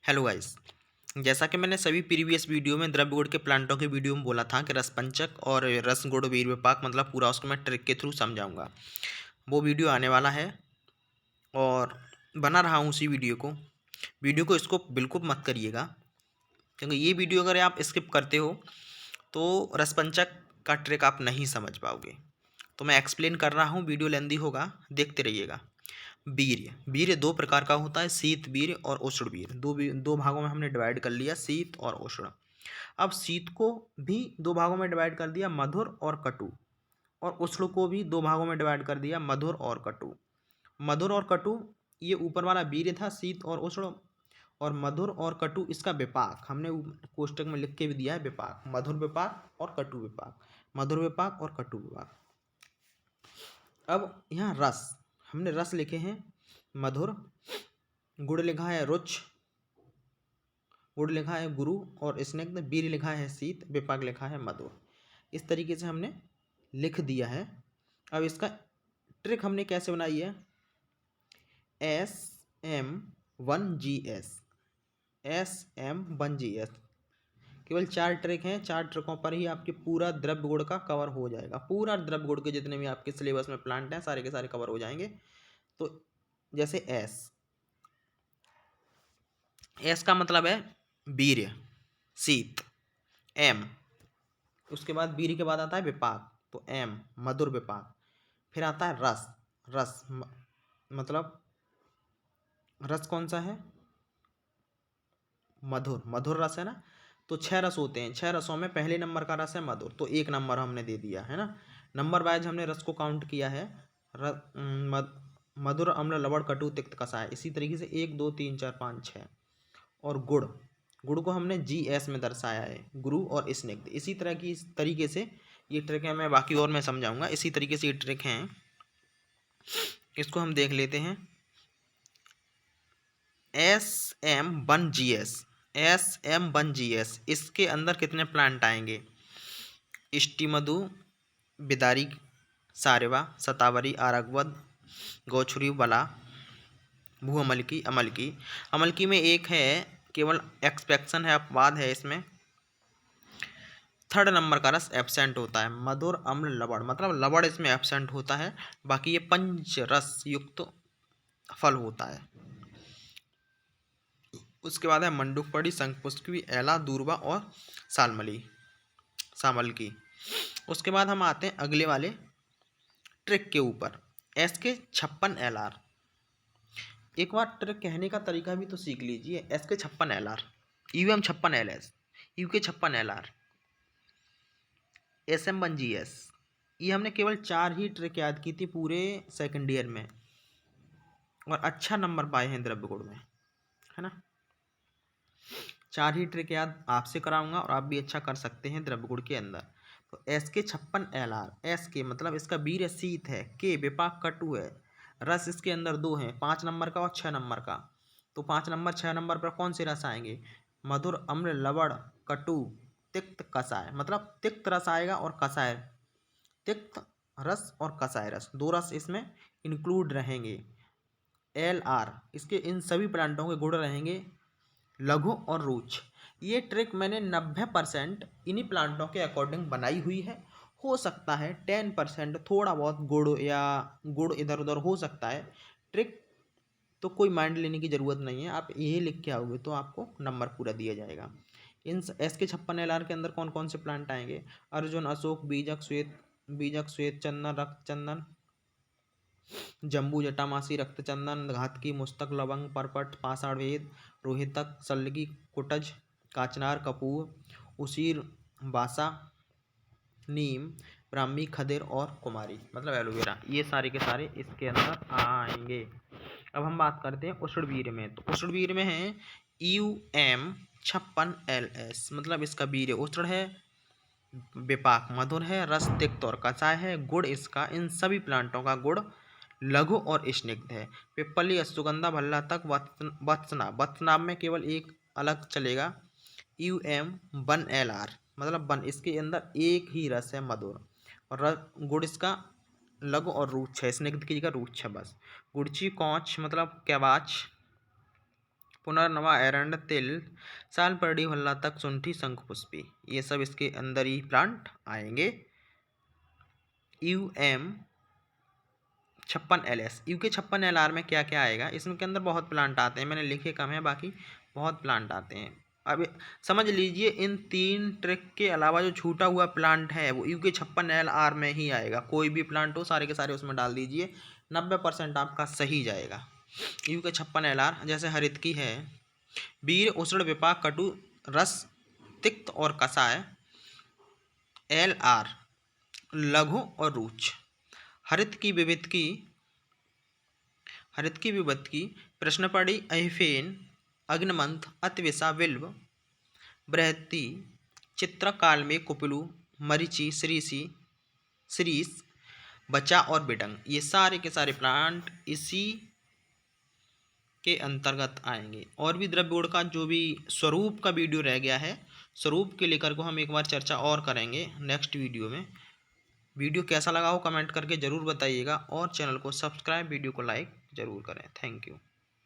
Hello guys. जैसा कि मैंने सभी प्रीवियस वीडियो में द्रव्य गुण के प्लांटों के वीडियो में बोला था कि रसपंचक और रस गुण वीर विपाक मतलब पूरा उसको मैं ट्रिक के थ्रू समझाऊंगा। वो वीडियो आने वाला है और बना रहा हूँ उसी वीडियो को इसको बिल्कुल मत करिएगा, क्योंकि ये वीडियो अगर आप स्किप करते हो तो रसपंचक का ट्रिक आप नहीं समझ पाओगे। तो मैं एक्सप्लेन कर रहा हूँ, वीडियो लेंदी होगा, देखते रहिएगा। वीर्य वीर्य दो प्रकार का होता है, शीत वीर्य और उष्ण वीर्य। दो भागों में हमने डिवाइड कर लिया, शीत और उष्ण। अब शीत को भी दो भागों में डिवाइड कर दिया, मधुर और कटु। और उष्ण को भी दो भागों में डिवाइड कर दिया, मधुर और कटु। मधुर और कटु ये ऊपर वाला वीर्य था, शीत और उष्ण। और मधुर और कटु इसका विपाक हमने कोष्टक में लिख के भी दिया है, विपाक, मधुर विपाक और कटु विपाक, मधुर विपाक और कटु विपाक। अब यहाँ रस हमने रस लिखे हैं मधुर, गुड़ लिखा है रुच, गुड़ लिखा है गुरु, और स्निग्ध, वीर लिखा है शीत, विपाक लिखा है मधुर। इस तरीके से हमने लिख दिया है। अब इसका ट्रिक हमने कैसे बनाई है, SM1GS, SM1GS। केवल 4 ट्रिक हैं, 4 ट्रिकों पर ही आपके पूरा द्रव्य गुण का कवर हो जाएगा। पूरा द्रव्य गुण के जितने भी आपके सिलेबस में प्लांट हैं सारे के सारे कवर हो जाएंगे। तो जैसे एस का मतलब है वीर्य, शीत, एम, उसके बाद वीर्य के बाद आता है विपाक, तो एम, मधुर विपाक। फिर आता है रस, मतलब रस कौन सा है, मधुर, मधुर रस है ना। तो 6 रस होते हैं, 6 रसों में पहले नंबर का रस है मधुर, तो 1 नंबर हमने दे दिया है ना। नंबर वाइज हमने रस को काउंट किया है। मधुर, अम्ल, लवण, कटु, तिक्त, कषाय, इसी तरीके से 1 2 3 4 5 6। और गुड़, गुड़ को हमने GS में दर्शाया है, गुरु और स्निग्ध। इसी तरीके से ये ट्रिक है, मैं बाकी और मैं समझाऊंगा। इसी तरीके से ये ट्रिक हैं, इसको हम देख लेते हैं। SM1GS, SM1GS, इसके अंदर कितने प्लांट आएंगे, इष्टिमधु, बिदारी, सारेवा, सतावरी, आरगवद, गौछुरी, बला, भू अमलकी, अमलकी। अमलकी में एक है, केवल एक्सपेक्शन है, अपवाद है इसमें। 3rd नंबर का रस एब्सेंट होता है, मधुर, अम्ल, लवण, मतलब लवण इसमें एब्सेंट होता है। बाकी ये पंच रस युक्त फल होता है। उसके बाद है मंडूकपड़ी, शंखपुष्पी, एला, दूर्वा और सालमली, सामल की। उसके बाद हम आते हैं अगले वाले ट्रिक के ऊपर, SK56LR। एक बार ट्रिक कहने का तरीका भी तो सीख लीजिए। SK56LR, UM56LS, UK56LR, SM1GS। ये हमने केवल 4 ही ट्रिक याद की थी पूरे सेकेंड ईयर में, और अच्छा नंबर पाए हैं द्रव्य गुण में, है ना। 4 ही ट्रिक याद आपसे कराऊंगा और आप भी अच्छा कर सकते हैं द्रव्य गुण के अंदर। तो SK56LR, SK मतलब इसका वीर्य शीत है, के विपाक कटु है, रस इसके अंदर 2 हैं, 5 नंबर का और 6 नंबर का। तो 5 नंबर 6 नंबर पर कौन से रस आएंगे, मधुर, अम्ल, लवण, कटु, तिक्त, कषाय। मतलब तिक्त रस आएगा और कषाय, तिक्त रस और कषाय रस, 2 रस इसमें इंक्लूड रहेंगे। LR, इसके इन सभी प्लांटों के गुण रहेंगे लघु और रुच। ये ट्रिक मैंने 90% इन्हीं प्लांटों के अकॉर्डिंग बनाई हुई है। हो सकता है 10% थोड़ा बहुत गुड़ या गुड़ इधर उधर हो सकता है। ट्रिक तो कोई माइंड लेने की ज़रूरत नहीं है, आप यही लिख के आओगे तो आपको नंबर पूरा दिया जाएगा। इन SK56LR के अंदर कौन कौन से प्लांट आएंगे, अर्जुन, अशोक, बीजक, श्वेत चंदन, रक्त चंदन, जम्बू, जटामासी, रक्तचंदन, घातकी, मुस्तक, लवंग, परपट, पाषाणवेद, रोहितक, सल्लगी, कुटज, काचनार, कपूर, उसीर, बासा, नीम, ब्राह्मी, खदिर और कुमारी मतलब एलोवेरा, ये सारे के सारे इसके अंदर आएंगे। अब हम बात करते हैं उष्णवीर्य में। तो उष्णवीर्य में है UM56LS, मतलब इसका वीर्य उष्ण है, विपाक मधुर है, रस तिक्त और कषाय है, गुड़ इसका इन सभी प्लांटों का गुड़ लघु और स्निग्ध है। पिप्पली, अश्वगंधा, भल्ला तक, वत्सनाभ, वत्सनाभ में केवल एक अलग चलेगा, UM1LR, मतलब वन, इसके अंदर एक ही रस है, मधुर, और गुड़ इसका लघु और रूक्ष है, स्निग्ध की जगह रूक्ष है बस। गुड़ची, कौच मतलब कैवाच, पुनर्नवा, एरंड, तिल, सालपरडी, भल्ला तक, सुंठी, शंखपुष्पी, ये सब इसके अंदर ही प्लांट आएंगे। UM 56LS, UK 56LR में क्या क्या आएगा, इसमें के अंदर बहुत प्लांट आते हैं, मैंने लिखे कम है, बाकी बहुत प्लांट आते हैं। अब समझ लीजिए इन 3 ट्रिक के अलावा जो छूटा हुआ प्लांट है वो UK 56LR में ही आएगा। कोई भी प्लांट हो सारे के सारे उसमें डाल दीजिए, 90% आपका सही जाएगा। UK 56LR जैसे हरितकी है, वीर, उष्ण, विपाक, कटु, रस, तिक्त और कषाय। LR लघु और रुच। हरित की विविध की प्रश्नपड़ी, अहिफेन, अग्नमंथ, अतिविषा, विल्व, बृहति, चित्रकाल में, कुपलू, मरीचि, श्रीस, बचा और बिडंग, ये सारे के सारे प्लांट इसी के अंतर्गत आएंगे। और भी द्रव्य गुण का जो भी स्वरूप का वीडियो रह गया है, स्वरूप के लेकर को हम एक बार चर्चा और करेंगे नेक्स्ट वीडियो में। वीडियो कैसा लगा हो कमेंट करके ज़रूर बताइएगा और चैनल को सब्सक्राइब, वीडियो को लाइक ज़रूर करें। Thank you.